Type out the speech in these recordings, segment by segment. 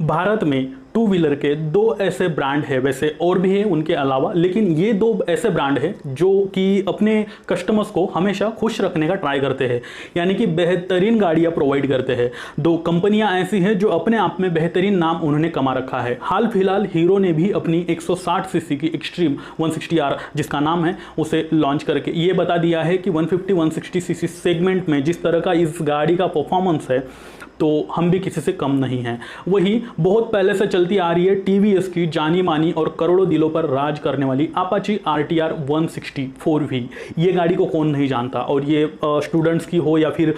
भारत में two wheeler के दो ऐसे ब्रांड है, वैसे और भी है उनके अलावा, लेकिन ये दो ऐसे ब्रांड है जो कि अपने कस्टमर्स को हमेशा खुश रखने का ट्राई करते हैं, यानी कि बेहतरीन गाड़ियां प्रोवाइड करते हैं। दो कंपनियां ऐसी हैं जो अपने आप में बेहतरीन नाम उन्होंने कमा रखा है। हाल फिलहाल हीरो ने भी अपनी 160 सीसी की एक्सट्रीम 160R जिसका नाम है उसे लॉन्च करके ये बता दिया है कि 150-160 सीसी सेगमेंट में जिस तरह का इस गाड़ी का परफॉर्मेंस है तो हम भी किसी से कम नहीं हैं। वही बहुत पहले से चलती आ रही है टीवीएस की जानी मानी और करोड़ों दिलों पर राज करने वाली अपाची RTR 160 4V। ये गाड़ी को कौन नहीं जानता, और ये स्टूडेंट्स की हो या फिर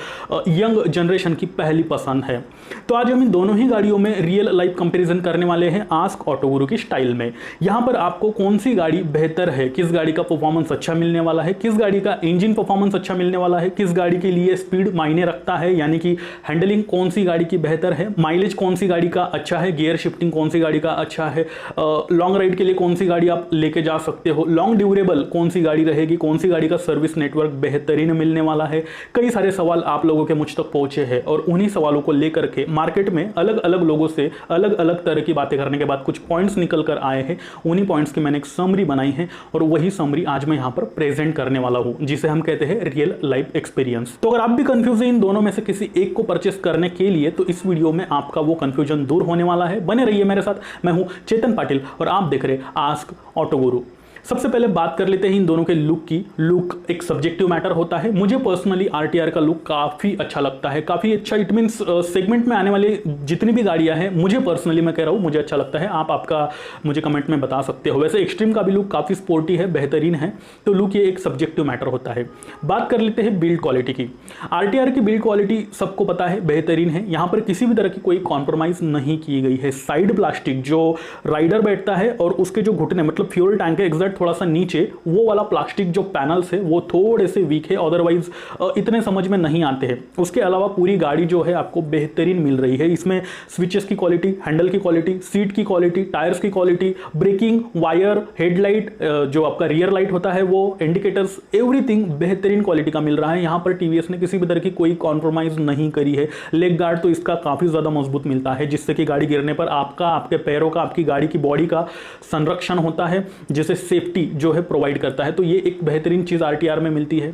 यंग जनरेशन की पहली पसंद है। तो आज हम इन दोनों ही गाड़ियों में रियल लाइफ कंपैरिजन करने वाले हैं आस्क ऑटो गुरु की स्टाइल में। यहाँ पर आपको कौन सी गाड़ी बेहतर है, किस गाड़ी का परफॉर्मेंस अच्छा मिलने वाला है, किस गाड़ी का इंजन परफॉर्मेंस अच्छा मिलने वाला है, किस गाड़ी के लिए स्पीड मायने रखता है, यानी कि हैंडलिंग कौन सी गाड़ी की बेहतर है, माइलेज कौन सी गाड़ी का अच्छा है, गियर शिफ्टिंग कौन सी गाड़ी का अच्छा है, लॉन्ग राइड के लिए कौन सी गाड़ी आप लेके जा सकते हो, लॉन्ग ड्यूरेबल कौन सी गाड़ी रहेगी, कौन सी गाड़ी का सर्विस नेटवर्क बेहतरीन मिलने वाला है। कई सारे सवाल आप लोगों के मुझ तक पहुंचे हैं और उन्हीं सवालों को लेकर के मार्केट में अलग अलग लोगों से अलग अलग तरह की बातें करने के बाद कुछ पॉइंट्स निकल कर आए हैं। उन्हीं पॉइंट्स की मैंने एक समरी बनाई है और वही समरी आज मैं यहां पर प्रेजेंट करने वाला हूं, जिसे हम कहते हैं रियल लाइफ एक्सपीरियंस। तो अगर आप भी कंफ्यूज हैं इन दोनों में से किसी एक को परचेस करने के लिए, तो इस वीडियो में आपका वो कंफ्यूजन दूर होने वाला है। बने रहिए मेरे साथ। मैं हूं चेतन पाटिल और आप देख रहे आस्क ऑटो गुरु। सबसे पहले बात कर लेते हैं इन दोनों के लुक की। लुक एक सब्जेक्टिव मैटर होता है। मुझे पर्सनली RTR का लुक काफ़ी अच्छा लगता है, काफ़ी अच्छा। इट मीन्स सेगमेंट में आने वाले जितनी भी गाड़ियां हैं, मुझे पर्सनली मैं कह रहा हूँ मुझे अच्छा लगता है। आप आपका मुझे कमेंट में बता सकते हो। वैसे एक्सट्रीम का भी लुक काफ़ी स्पोर्टी है, बेहतरीन है। तो लुक ये एक सब्जेक्टिव मैटर होता है। बात कर लेते हैं बिल्ड क्वालिटी की। RTR की बिल्ड क्वालिटी सबको पता है बेहतरीन है। यहाँ पर किसी भी तरह की कोई कॉम्प्रोमाइज नहीं की गई है। साइड प्लास्टिक जो राइडर बैठता है और उसके जो घुटने मतलब फ्यूल टैंक है एग्जैक्ट थोड़ा सा नीचे, वो वाला प्लास्टिक जो पैनल्स है वो थोड़े से वीक है, अदरवाइज इतने समझ में नहीं आते हैं। उसके अलावा पूरी गाड़ी जो है आपको बेहतरीन मिल रही है। इसमें स्विचेस की क्वालिटी, हैंडल की क्वालिटी, सीट की क्वालिटी, टायर्स की क्वालिटी, ब्रेकिंग, वायर, हेडलाइट, जो आपका रियर लाइट होता है वो, इंडिकेटर्स, एवरीथिंग बेहतरीन क्वालिटी का मिल रहा है। यहां पर टीवीएस ने किसी भी तरह की कोई कॉम्प्रोमाइज नहीं करी है। लेग गार्ड तो इसका काफी ज्यादा मजबूत मिलता है, जिससे कि गाड़ी गिरने पर आपका, आपके पैरों का, आपकी गाड़ी की बॉडी का संरक्षण होता है, जिसे सेफ्टी जो है प्रोवाइड करता है। तो ये एक बेहतरीन चीज RTR में मिलती है।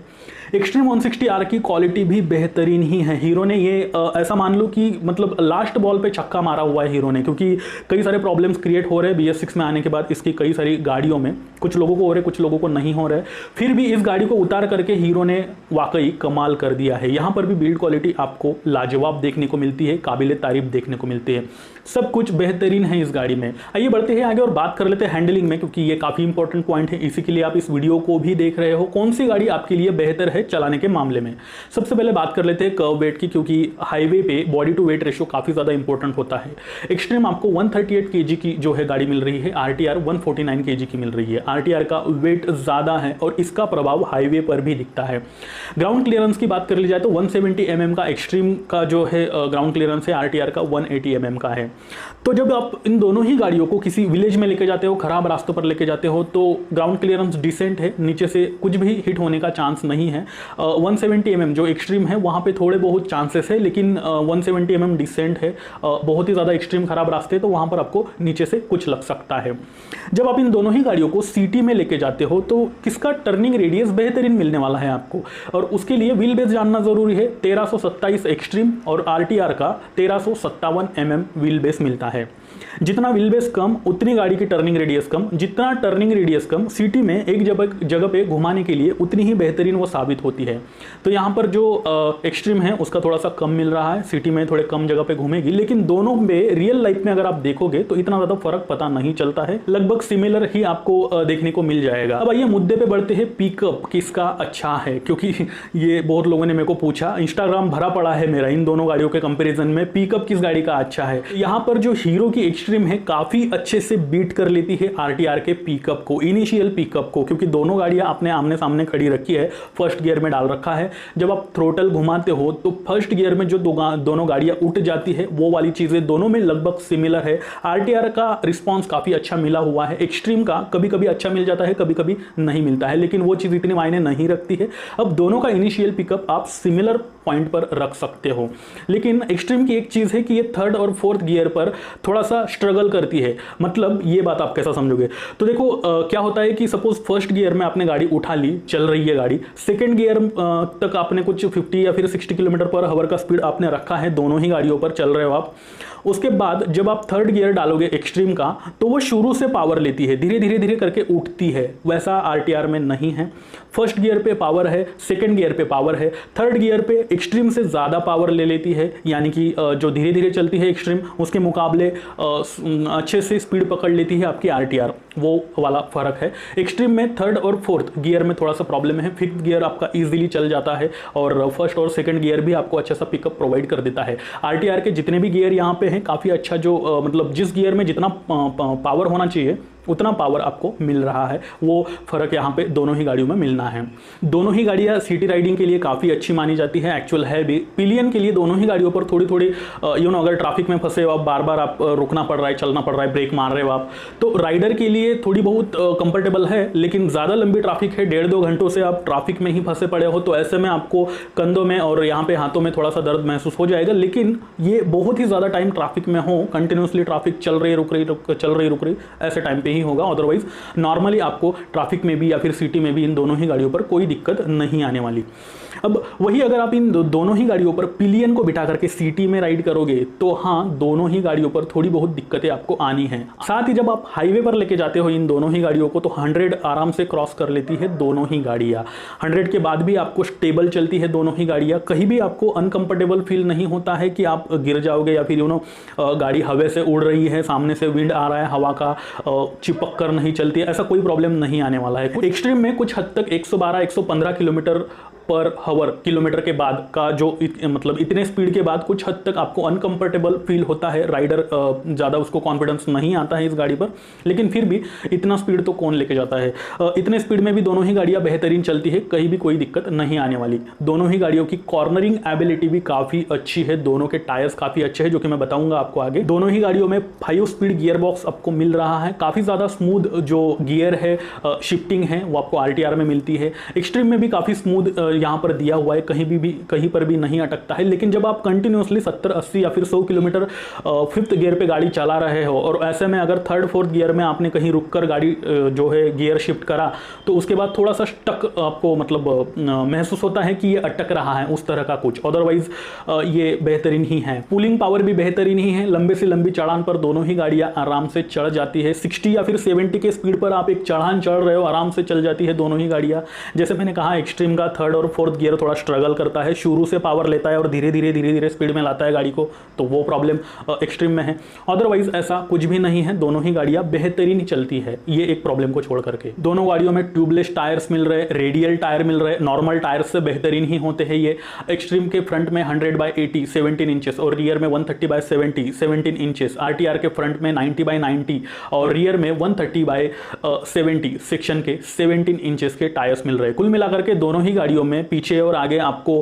एक्सट्रीम 160R की क्वालिटी भी बेहतरीन ही है। हीरो ने ये ऐसा मान लो कि मतलब लास्ट बॉल पे छक्का मारा हुआ है हीरो ने, क्योंकि कई सारे प्रॉब्लम्स क्रिएट हो रहे हैं BS6 में आने के बाद इसकी कई सारी गाड़ियों में। कुछ लोगों को हो रहे, कुछ लोगों को नहीं हो रहे, फिर भी इस गाड़ी को उतार करके हीरो ने वाकई कमाल कर दिया है। यहां पर भी बिल्ड क्वालिटी आपको लाजवाब देखने को मिलती है, काबिले तारीफ देखने को मिलती है। सब कुछ बेहतरीन है इस गाड़ी में। आइए बढ़ते हैं आगे और बात कर लेते हैं हैंडलिंग में, क्योंकि ये काफी इंपॉर्टेंट पॉइंट है। इसी के लिए आप इस वीडियो को भी देख रहे हो। कौन सी गाड़ी आपके लिए बेहतर है चलाने के मामले में। सबसे पहले बात कर लेते हैं कर्व वेट की, क्योंकि हाईवे पे बॉडी टू वेट रेशियो काफी ज्यादा इंपॉर्टेंट होता है। एक्सट्रीम आपको 138 kg की जो है गाड़ी मिल रही है, RTR 149 kg की मिल रही है। RTR का वेट ज्यादा है और इसका प्रभाव हाईवे पर भी दिखता है। ग्राउंड क्लियरेंस की बात कर ली जाए तो 170 mm का एक्सट्रीम का जो है ग्राउंड क्लियरेंस है, RTR का 180 mm का है। तो जब आप इन दोनों ही गाड़ियों को किसी विलेज में लेके जाते हो, खराब रास्तों पर लेके जाते हो, तो ग्राउंड क्लियरेंस डिसेंट है, नीचे से कुछ भी हिट होने का चांस नहीं है। 170 mm जो एक्सट्रीम है वहां पे थोड़े बहुत चांसेस है, लेकिन 170 mm डिसेंट है। बहुत ही ज्यादा एक्सट्रीम खराब रास्ते तो वहां पर आपको नीचे से कुछ लग सकता है। जब आप इन दोनों ही गाड़ियों को सिटी में लेके जाते हो तो किसका टर्निंग रेडियस बेहतरीन मिलने वाला है आपको, और उसके लिए व्हील बेस जानना जरूरी है। 1327 एक्सट्रीम और RTR का 1357 mm व्हील बेस मिलता है। जितना व्हील बेस कम उतनी गाड़ी की टर्निंग रेडियस कम, जितना टर्निंग रेडियस कम सिटी में एक जगह पे घुमाने के लिए उतनी ही बेहतरीन वो साबित होती है। तो यहाँ पर जो एक्सट्रीम है उसका थोड़ा सा कम मिल रहा है, सिटी में थोड़े कम जगह पे घूमेगी, लेकिन दोनों में रियल लाइफ में अगर आप देखोगे तो इतना ज्यादा फर्क पता नहीं चलता है, लगभग सिमिलर ही आपको देखने को मिल जाएगा। अब आइए मुद्दे पे बढ़ते हैं, पिकअप किसका अच्छा है, क्योंकि ये बहुत लोगों ने मेरे को पूछा, इंस्टाग्राम भरा पड़ा है मेरा इन दोनों गाड़ियों के कंपेरिजन में, पिकअप किस गाड़ी का अच्छा है। यहाँ पर जो हीरो की एक्सट्रीम है काफी अच्छे से बीट कर लेती है RTR के पिकअप को, इनिशियल पिकअप को, क्योंकि दोनों गाड़ियां अपने आमने सामने खड़ी रखी है, फर्स्ट गियर में डाल रखा है। जब आप थ्रोटल घुमाते हो तो फर्स्ट गियर में जो दोनों गाड़ियां उठ जाती है वो वाली चीजें दोनों में लगभग सिमिलर है। RTR का रिस्पॉन्स काफी अच्छा मिला हुआ है, एक्सट्रीम का कभी कभी अच्छा मिल जाता है, कभी कभी नहीं मिलता है, लेकिन वो चीज इतनी मायने नहीं रखती है। अब दोनों का इनिशियल पिकअप आप सिमिलर पॉइंट पर रख सकते हो। लेकिन एक्सट्रीम की एक चीज़ है कि ये थर्ड और फोर्थ गियर पर थोड़ा सा स्ट्रगल करती है। मतलब ये बात आप कैसा समझोगे, तो देखो क्या होता है कि सपोज फर्स्ट गियर में आपने गाड़ी उठा ली, चल रही है गाड़ी, सेकेंड गियर तक आपने कुछ 50 या फिर 60 किलोमीटर पर आवर का स्पीड आपने रखा है, दोनों ही गाड़ियों पर चल रहे हो आप। उसके बाद जब आप थर्ड गियर डालोगे एक्सट्रीम का, तो वो शुरू से पावर लेती है, धीरे धीरे धीरे करके उठती है। वैसा आरटीआर में नहीं है। फर्स्ट गियर पे पावर है, सेकंड गियर पे पावर है, थर्ड गियर पे एक्सट्रीम से ज़्यादा पावर ले लेती है, यानी कि जो धीरे धीरे चलती है एक्सट्रीम, उसके मुकाबले अच्छे से स्पीड पकड़ लेती है आपकी आरटीआर। वो वाला फर्क है। एक्सट्रीम में थर्ड और फोर्थ गियर में थोड़ा सा प्रॉब्लम है, फिफ्थ गियर आपका इजीली चल जाता है और फर्स्ट और सेकंड गियर भी आपको अच्छा सा पिकअप प्रोवाइड कर देता है। आरटीआर के जितने भी गियर यहाँ पे हैं काफ़ी अच्छा, जो मतलब जिस गियर में जितना पावर होना चाहिए उतना पावर आपको मिल रहा है, वो फर्क यहाँ पे दोनों ही गाड़ियों में मिलना है। दोनों ही गाड़ियाँ सिटी राइडिंग के लिए काफ़ी अच्छी मानी जाती है, एक्चुअल है भी। पिलियन के लिए दोनों ही गाड़ियों पर थोड़ी थोड़ी अगर ट्रैफिक में फंसे हो आप, बार बार आप रुकना पड़ रहा है, चलना पड़ रहा है, ब्रेक मार रहे हो आप, तो राइडर के लिए थोड़ी बहुत कंफर्टेबल है। लेकिन ज़्यादा लंबी ट्रैफिक है, 1.5-2 घंटों से आप ट्रैफिक में ही फंसे पड़े हो, तो ऐसे में आपको कंधों में और यहाँ पे हाथों में थोड़ा सा दर्द महसूस हो जाएगा। लेकिन ये बहुत ही ज़्यादा टाइम ट्रैफिक में हो, कंटिन्यूसली ट्रैफिक चल रही रुक रही ऐसे टाइम पे ही होगा। अदरवाइज नॉर्मली आपको ट्रैफिक में भी या फिर सिटी में भी इन दोनों ही गाड़ियों पर कोई दिक्कत नहीं आने वाली। अब वही अगर आप इन दोनों ही गाड़ियों पर पिलियन को बिठा करके सिटी में राइड करोगे, तो हाँ, दोनों ही गाड़ियों पर थोड़ी बहुत दिक्कतें आपको आनी हैं। साथ ही जब आप हाईवे पर लेके जाते हो इन दोनों ही गाड़ियों को, तो 100 आराम से क्रॉस कर लेती है दोनों ही गाड़ियाँ। 100 के बाद भी आपको स्टेबल चलती है दोनों ही गाड़ियाँ। कहीं भी आपको अनकंफर्टेबल फील नहीं होता है कि आप गिर जाओगे या फिर गाड़ी हवा से उड़ रही है, सामने से विंड आ रहा है, हवा का चिपक कर नहीं चलती है, ऐसा कोई प्रॉब्लम नहीं आने वाला है। एक्सट्रीम में कुछ हद तक 112-115 किलोमीटर पर हावर किलोमीटर के बाद का जो मतलब इतने स्पीड के बाद कुछ हद तक आपको अनकंफर्टेबल फील होता है। राइडर ज़्यादा उसको कॉन्फिडेंस नहीं आता है इस गाड़ी पर, लेकिन फिर भी इतना स्पीड तो कौन लेके जाता है। इतने स्पीड में भी दोनों ही गाड़ियाँ बेहतरीन चलती है, कहीं भी कोई दिक्कत नहीं आने वाली। दोनों ही गाड़ियों की कॉर्नरिंग एबिलिटी भी काफ़ी अच्छी है, दोनों के टायर्स काफ़ी अच्छे हैं, जो कि मैं बताऊंगा आपको आगे। दोनों ही गाड़ियों में 5 स्पीड गियर बॉक्स आपको मिल रहा है। काफ़ी ज़्यादा स्मूथ जो गियर है, शिफ्टिंग है, वो आपको आरटीआर में मिलती है। एक्सट्रीम में भी काफ़ी स्मूथ यहाँ पर दिया हुआ है, कहीं पर भी नहीं अटकता है। लेकिन जब आप कंटिन्यूसली 70, 80 या फिर 100 किलोमीटर फिफ्थ गियर पे गाड़ी चला रहे हो, और ऐसे में अगर थर्ड फोर्थ गियर में आपने कहीं रुककर गाड़ी जो है गियर शिफ्ट करा, तो उसके बाद थोड़ा सा स्टक आपको मतलब महसूस होता है कि ये अटक रहा है, उस तरह का कुछ। अदरवाइज ये बेहतरीन ही है। पुलिंग पावर भी बेहतरीन ही है। लंबे से लंबी चढ़ान पर दोनों ही गाड़ियां आराम से चढ़ जाती है। 60 या फिर 70 के स्पीड पर आप एक चढ़ान चढ़ रहे हो, आराम से चल जाती है दोनों ही गाड़ियां। जैसे मैंने कहा, एक्सट्रीम का थर्ड और फोर्थ गियर थोड़ा स्ट्रगल करता है, शुरू से पावर लेता है और धीरे धीरे स्पीड में लाता है गाड़ी को, तो वो प्रॉब्लम एक्सट्रीम में है। अदरवाइज ऐसा कुछ भी नहीं है, दोनों ही गाड़ियां बेहतरीन चलती है, ये एक प्रॉब्लम को छोड़ करके। दोनों गाड़ियों में ट्यूबलेस टायर्स मिल रहे, रेडियल टायर मिल रहे, नॉर्मल टायर्स से बेहतरीन ही होते हैं ये। एक्सट्रीम के फ्रंट में 100/80 17 इंचेस और रियर में 130/70 17 इंचेस। आरटीआर के फ्रंट में 90/90 और रियर में 130/70 सेक्शन के 17 इंचेस के टायर्स मिल रहे हैं। कुल मिलाकर के दोनों ही गाड़ियों में पीछे और आगे आपको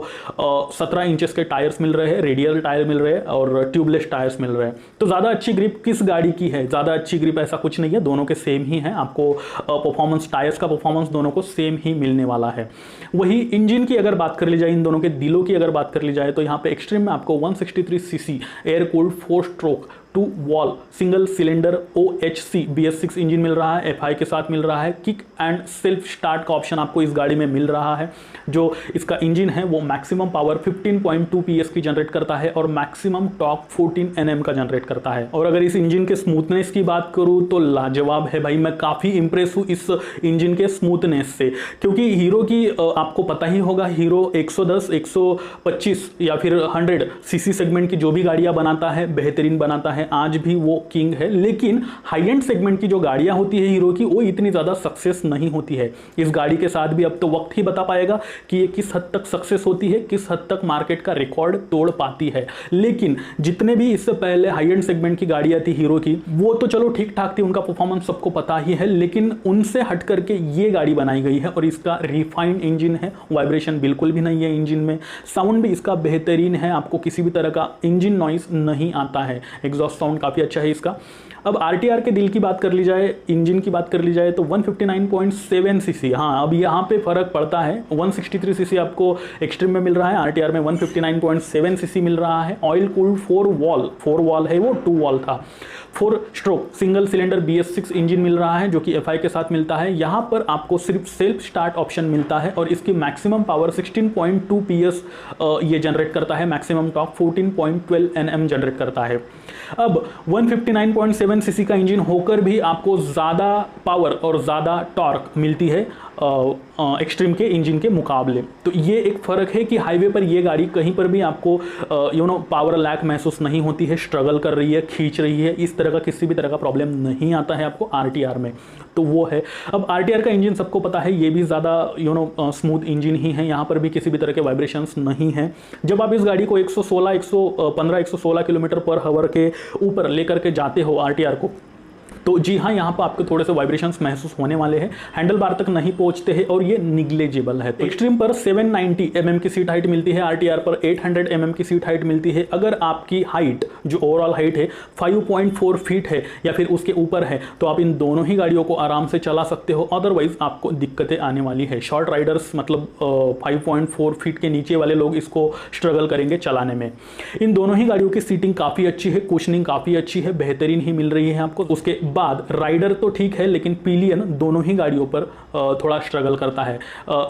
17 इंचेस के टायर्स मिल रहे हैं, रेडियल टायर मिल रहे हैं और ट्यूबलेस टायर्स मिल रहे हैं। तो ज़्यादा अच्छी ग्रिप किस गाड़ी की है? ज़्यादा अच्छी ग्रिप ऐसा कुछ नहीं है, दोनों के सेम ही है। आपको परफॉर्मेंस, टायर्स का परफॉर्मेंस दोनों को सेम ही मिलने वाला है। वही इंजन की अगर बात कर ली जाए, इन दोनों के दिलों की अगर बात कर ली जाए, तो यहाँ पे एक्सट्रीम में आपको 163 CC air cooled 4 stroke 2 valve single cylinder OHC BS6 engine मिल रहा है, FI के साथ मिल रहा है। किक एंड सेल्फ स्टार्ट का ऑप्शन आपको इस गाड़ी में मिल रहा है। जो इसका इंजन है वो मैक्सिमम पावर 15.2 PS की जनरेट करता है और मैक्सिमम टॉर्क 14 Nm का जनरेट करता है। और अगर इस इंजन के स्मूथनेस की बात करूं तो लाजवाब है भाई, मैं काफ़ी इंप्रेस हूँ इस इंजन के स्मूथनेस से, क्योंकि हीरो की आपको पता ही होगा, हीरो 110, 125 या फिर 100 सीसी सेगमेंट की जो भी गाड़ियाँ बनाता है बेहतरीन बनाता है, आज भी वो किंग है। लेकिन हाई एंड सेगमेंट की जो गाड़ियां होती है हीरो की, वो इतनी ज्यादा सक्सेस नहीं होती है। इस गाड़ी के साथ भी अब तो वक्त ही बता पाएगा कि ये किस हद तक सक्सेस होती है, किस हद तक मार्केट का रिकॉर्ड तोड़ पाती है। लेकिन जितने भी इससे पहले हाई एंड सेगमेंट की गाड़ियां थी हीरो की, वो तो चलो ठीक ठाक थी, उनका परफॉर्मेंस सबको पता ही है। लेकिन उनसे हट करके ये गाड़ी बनाई गई है और इसका रिफाइंड इंजन है, वाइब्रेशन बिल्कुल भी नहीं है इंजन में, साउंड भी इसका बेहतरीन है, आपको किसी भी तरह का इंजन नॉइस नहीं आता है, एग्जॉस्ट साउंड काफ़ी अच्छा है इसका। अब आरटीआर के दिल की बात कर ली जाए, इंजन की बात कर ली जाए तो 159.7 सीसी। हाँ, अब यहाँ पे फर्क पड़ता है, 163 सीसी आपको एक्सट्रीम में मिल रहा है, आरटीआर में 159.7 सीसी मिल रहा है। ऑयल कूल्ड 4 वॉल है, वो 2 वॉल था। 4 stroke single cylinder BS6 engine मिल रहा है जो कि FI के साथ मिलता है। यहाँ पर आपको सिर्फ सेल्फ स्टार्ट ऑप्शन मिलता है और इसकी मैक्सिमम पावर 16.2 PS ये जनरेट करता है, मैक्सिमम टॉर्क 14.12 Nm जनरेट करता है। अब 159.7 सीसी का इंजन होकर भी आपको ज़्यादा पावर और ज़्यादा टॉर्क मिलती है एक्सट्रीम के इंजन के मुकाबले। तो ये एक फ़र्क है कि हाईवे पर ये गाड़ी कहीं पर भी आपको पावर लैक महसूस नहीं होती है, स्ट्रगल कर रही है, खींच रही है, इस तरह का किसी भी तरह का प्रॉब्लम नहीं आता है आपको आरटीआर में। तो वो है। अब आरटीआर का इंजन सबको पता है, ये भी ज़्यादा स्मूथ इंजन ही है, यहाँ पर भी किसी भी तरह के वाइब्रेशंस नहीं हैं। जब आप इस गाड़ी को 116 किलोमीटर पर हावर के ऊपर लेकर के जाते हो आरटीआर को, तो जी हाँ, यहाँ पर आपको थोड़े से वाइब्रेशंस महसूस होने वाले हैं, हैंडल बार तक नहीं पहुँचते हैं और ये निग्लेजिबल है। तो एक्सट्रीम पर 790 mm की सीट हाइट मिलती है, आरटीआर पर 800 mm की सीट हाइट मिलती है। अगर आपकी हाइट जो ओवरऑल हाइट है 5.4 फीट है या फिर उसके ऊपर है तो आप इन दोनों ही गाड़ियों को आराम से चला सकते हो, अदरवाइज आपको दिक्कतें आने वाली है। शॉर्ट राइडर्स मतलब 5.4 फीट के नीचे वाले लोग इसको स्ट्रगल करेंगे चलाने में। इन दोनों ही गाड़ियों की सीटिंग काफ़ी अच्छी है, कुशनिंग काफ़ी अच्छी है, बेहतरीन ही मिल रही है आपको। उसके बाद राइडर तो ठीक है, लेकिन पिलियन दोनों ही गाड़ियों पर थोड़ा स्ट्रगल करता है।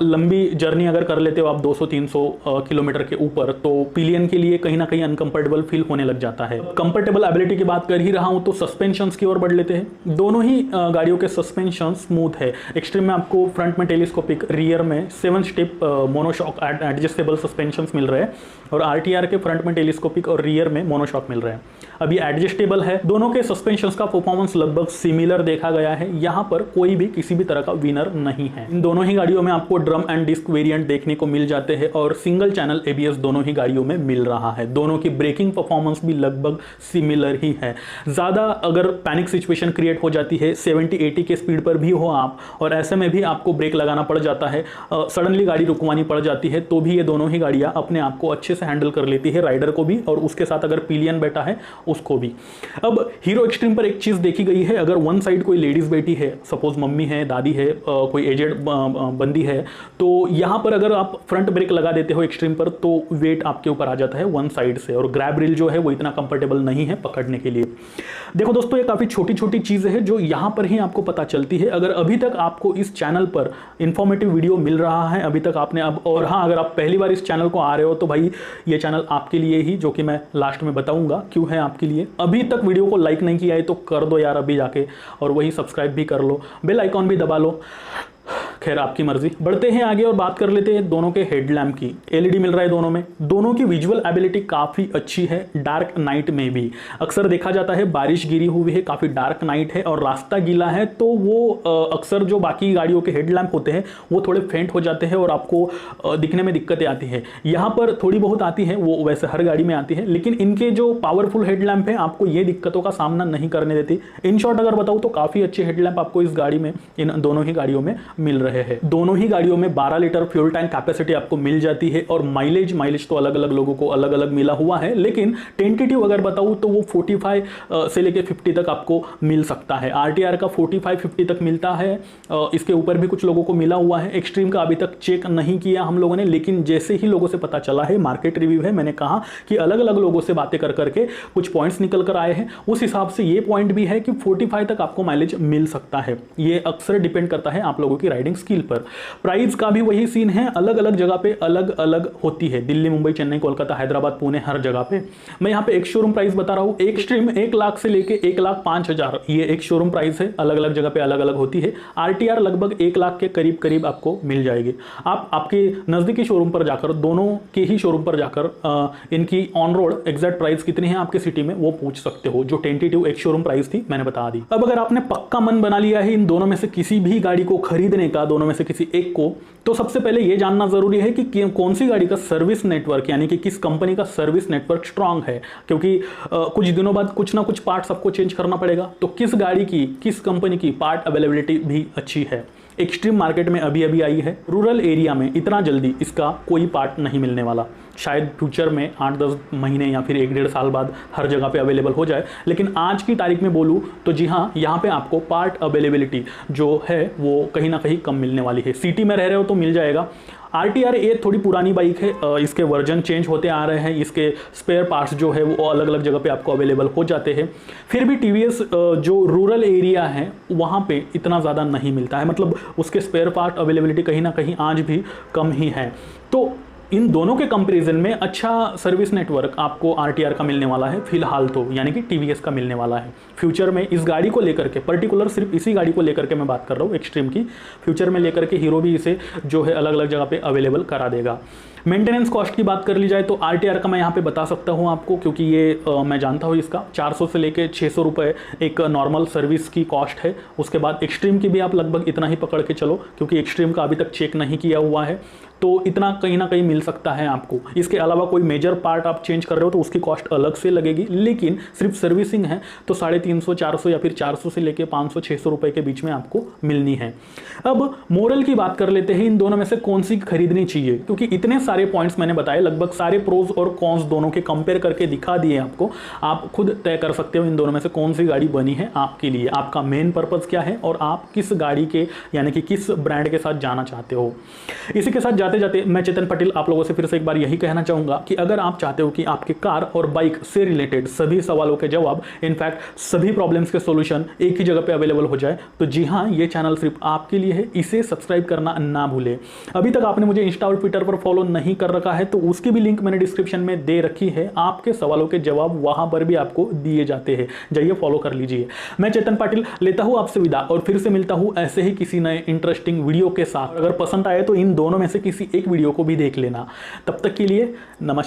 लंबी जर्नी अगर कर लेते हो आप 200-300 किलोमीटर के ऊपर, तो पिलियन के लिए कहीं ना कहीं अनकंफर्टेबल फील होने लग जाता है। कंफर्टेबल एबिलिटी की बात कर ही रहा हूं तो सस्पेंशन की ओर बढ़ लेते हैं। दोनों ही गाड़ियों के सस्पेंशन स्मूथ है। एक्सट्रीम में आपको फ्रंट में टेलीस्कोपिक, रियर में 7 स्टेप मोनोशॉक एडजस्टेबल सस्पेंशन मिल रहे हैं और आरटीआर के फ्रंट में टेलीस्कोपिक और रियर में मोनोशॉक मिल रहे हैं। अभी एडजस्टेबल है। दोनों के सस्पेंशन का परफॉर्मेंस लगभग सिमिलर देखा गया है, यहां पर कोई भी किसी भी तरह का विनर नहीं है। इन दोनों ही गाड़ियों में आपको ड्रम एंड डिस्क वेरिएंट देखने को मिल जाते हैं और सिंगल चैनल ABS दोनों ही गाड़ियों में मिल रहा है। दोनों की ब्रेकिंग परफॉर्मेंस भी लगभग सिमिलर ही है। ज़्यादा अगर पैनिक सिचुएशन क्रिएट हो जाती है, 70-80 के स्पीड पर भी हो आप और ऐसे में भी आपको ब्रेक लगाना पड़ जाता है, सडनली गाड़ी रुकवानी पड़ जाती है, तो भी ये दोनों ही गाड़ियाँ अपने आप को अच्छे से हैंडल कर लेती है, राइडर को भी और उसके साथ अगर पिलियन बैठा है उसको भी। अब हीरो एक्सट्रीम पर एक चीज़ देखी गई है, अगर वन साइड कोई लेडीज बैठी है, सपोज मम्मी है, दादी है, कोई एजेड बंदी है, तो यहाँ पर अगर आप फ्रंट ब्रेक लगा देते हो एक्सट्रीम पर तो वेट आपके ऊपर आ जाता है वन साइड से और ग्रैब रिल जो है वो इतना कंफर्टेबल नहीं है पकड़ने के लिए। देखो दोस्तों, ये काफ़ी छोटी छोटी चीज़ें हैं जो यहाँ पर ही आपको पता चलती है। अगर अभी तक आपको इस चैनल पर इंफॉर्मेटिव वीडियो मिल रहा है, अभी तक आपने और हाँ, अगर आप पहली बार इस चैनल को आ रहे हो तो भाई ये चैनल आपके लिए ही, जो कि मैं लास्ट में बताऊंगा क्यों है आपके लिए। अभी तक वीडियो को लाइक नहीं किया है तो कर दो यार अभी जाके, और वही सब्सक्राइब भी कर लो, बेल आइकॉन भी दबा लो। खैर आपकी मर्जी। बढ़ते हैं आगे और बात कर लेते हैं दोनों के हेडलैम्प की। LED मिल रहा है दोनों में। दोनों की विजुअल एबिलिटी काफ़ी अच्छी है, डार्क नाइट में भी। अक्सर देखा जाता है बारिश गिरी हुई है, काफ़ी डार्क नाइट है और रास्ता गीला है, तो वो अक्सर जो बाकी गाड़ियों के हेडलैम्प होते हैं वो थोड़े फेंट हो जाते हैं और आपको दिखने में दिक्कतें आती है। यहाँ पर थोड़ी बहुत आती है, वो वैसे हर गाड़ी में आती है, लेकिन इनके जो पावरफुल हेडलैम्प है आपको ये दिक्कतों का सामना नहीं करने देती। इन शॉर्ट अगर बताऊँ तो काफ़ी अच्छे हेडलैम्प आपको इस गाड़ी में, इन दोनों ही गाड़ियों में मिल रहे हैं। दोनों ही गाड़ियों में 12 लीटर फ्यूल टैंक कैपेसिटी आपको मिल जाती है और माइलेज तो अलग अलग लोगों को अलग अलग मिला हुआ है, लेकिन टेंटेटिव अगर बताऊं तो वो 45 से लेके 50 तक आपको मिल सकता है। आरटीआर का 45-50 तक मिलता है, इसके ऊपर भी कुछ लोगों को मिला हुआ है। एक्सट्रीम का अभी तक चेक नहीं किया हम लोगों ने, लेकिन जैसे ही लोगों से पता चला है, मार्केट रिव्यू है, मैंने कहा कि अलग अलग लोगों से बातें कर करके कुछ पॉइंट्स निकल कर आए हैं, उस हिसाब से ये पॉइंट भी है कि 45 तक आपको माइलेज मिल सकता है। ये अक्सर डिपेंड करता है आप लोगों की राइडिंग स्किल पर। प्राइस का भी वही सीन है, अलग अलग जगह पे अलग अलग होती है, दिल्ली, मुंबई, चेन्नई, कोलकाता, हैदराबाद, पुणे, हर जगह पे। मैं यहाँ पे एक शोरूम प्राइस बता रहा हूँ। एक स्ट्रीम 1 लाख से लेके 1,05,000 ये एक शोरूम प्राइस है, अलग अलग जगह पे अलग अलग होती है। आरटीआर लगभग 1 लाख के करीब करीब आपको मिल जाएगी। आप आपके नजदीकी शोरूम पर जाकर, दोनों के ही शोरूम पर जाकर इनकी ऑन रोड एग्जैक्ट प्राइस कितनी है आपके सिटी में वो पूछ सकते हो। जो टेंटेटिव एक शोरूम प्राइस थी मैंने बता दी। अब अगर आपने पक्का मन बना लिया है इन दोनों में से किसी भी गाड़ी को खरीदने का, दोनों में से किसी एक को, तो सबसे पहले यह जानना जरूरी है कि कौन सी गाड़ी का सर्विस नेटवर्क, यानी कि किस कंपनी का सर्विस नेटवर्क स्ट्रांग है, क्योंकि कुछ दिनों बाद कुछ ना कुछ पार्ट्स आपको चेंज करना पड़ेगा। तो किस गाड़ी की, किस कंपनी की पार्ट अवेलेबिलिटी भी अच्छी है, एक्सट्रीम मार्केट में अभी अभी आई है। रूरल एरिया में इतना जल्दी इसका कोई पार्ट नहीं मिलने वाला, शायद फ्यूचर में 8-10 महीने या फिर 1-1.5 साल बाद हर जगह पे अवेलेबल हो जाए। लेकिन आज की तारीख में बोलूँ तो जी हाँ, यहाँ पे आपको पार्ट अवेलेबिलिटी जो है वो कहीं ना कहीं कम मिलने वाली है। सिटी में रह रहे हो तो मिल जाएगा। RTR ये थोड़ी पुरानी बाइक है, इसके वर्जन चेंज होते आ रहे हैं, इसके स्पेयर पार्ट्स जो है वो अलग अलग जगह पे आपको अवेलेबल हो जाते हैं। फिर भी TVS जो रूरल एरिया है वहाँ पे इतना ज़्यादा नहीं मिलता है, मतलब उसके स्पेयर पार्ट अवेलेबिलिटी कहीं ना कहीं आज भी कम ही है। तो इन दोनों के कंपैरिजन में अच्छा सर्विस नेटवर्क आपको RTR का मिलने वाला है फिलहाल तो, यानी कि TVS का मिलने वाला है। फ्यूचर में इस गाड़ी को लेकर के, पर्टिकुलर सिर्फ इसी गाड़ी को लेकर के मैं बात कर रहा हूँ एक्सट्रीम की, फ्यूचर में लेकर के हीरो भी इसे जो है अलग अलग जगह पे अवेलेबल करा देगा। मेंटेनेंस कॉस्ट की बात कर ली जाए तो RTR का मैं यहाँ पे बता सकता हूँ आपको, क्योंकि ये मैं जानता हूँ इसका 400 से लेके 600 रुपये एक नॉर्मल सर्विस की कॉस्ट है। उसके बाद एक्सट्रीम की भी आप लगभग इतना ही पकड़ के चलो, क्योंकि एक्सट्रीम का अभी तक चेक नहीं किया हुआ है, तो इतना कहीं ना कहीं मिल सकता है आपको। इसके अलावा कोई मेजर पार्ट आप चेंज कर रहे हो तो उसकी कॉस्ट अलग से लगेगी, लेकिन सिर्फ सर्विसिंग है तो 350-400 या फिर 400 से लेके 500-600 रुपए के बीच में आपको मिलनी है। अब मोरल की बात कर लेते हैं, इन दोनों में से कौन सी खरीदनी चाहिए, क्योंकि इतने सारे पॉइंट्स मैंने बताए, लगभग सारे प्रोज और कॉन्स दोनों के कंपेयर करके दिखा दिए आपको। आप खुद तय कर सकते हो इन दोनों में से कौन सी गाड़ी बनी है आपके लिए, आपका मेन पर्पज क्या है और आप किस गाड़ी के यानी कि किस ब्रांड के साथ जाना चाहते हो। इसी के साथ जाते जाते मैं चेतन पटेल आप लोगों से फिर से एक बार यही कहना चाहूंगा कि अगर आप चाहते हो कि आपके कार और बाइक से रिलेटेड सभी सवालों के जवाब, इनफैक्ट सभी प्रॉब्लम्स के सॉल्यूशन एक ही जगह पे अवेलेबल हो जाए, तो जी हाँ, ये चैनल सिर्फ आपके लिए है, इसे सब्सक्राइब करना ना भूले। अभी तक आपने मुझे इंस्टा और ट्विटर पर फॉलो नहीं कर रखा है तो उसकी भी लिंक मैंने डिस्क्रिप्शन में दे रखी है, आपके सवालों के जवाब वहां पर भी आपको दिए जाते हैं, जाइए फॉलो कर लीजिए। मैं चेतन पाटिल लेता हूं आपसे विदा और फिर से मिलता हूं ऐसे ही किसी नए इंटरेस्टिंग वीडियो के साथ। अगर पसंद आए तो इन दोनों में से किसी एक वीडियो को भी देख लेना। तब तक के लिए नमस्कार।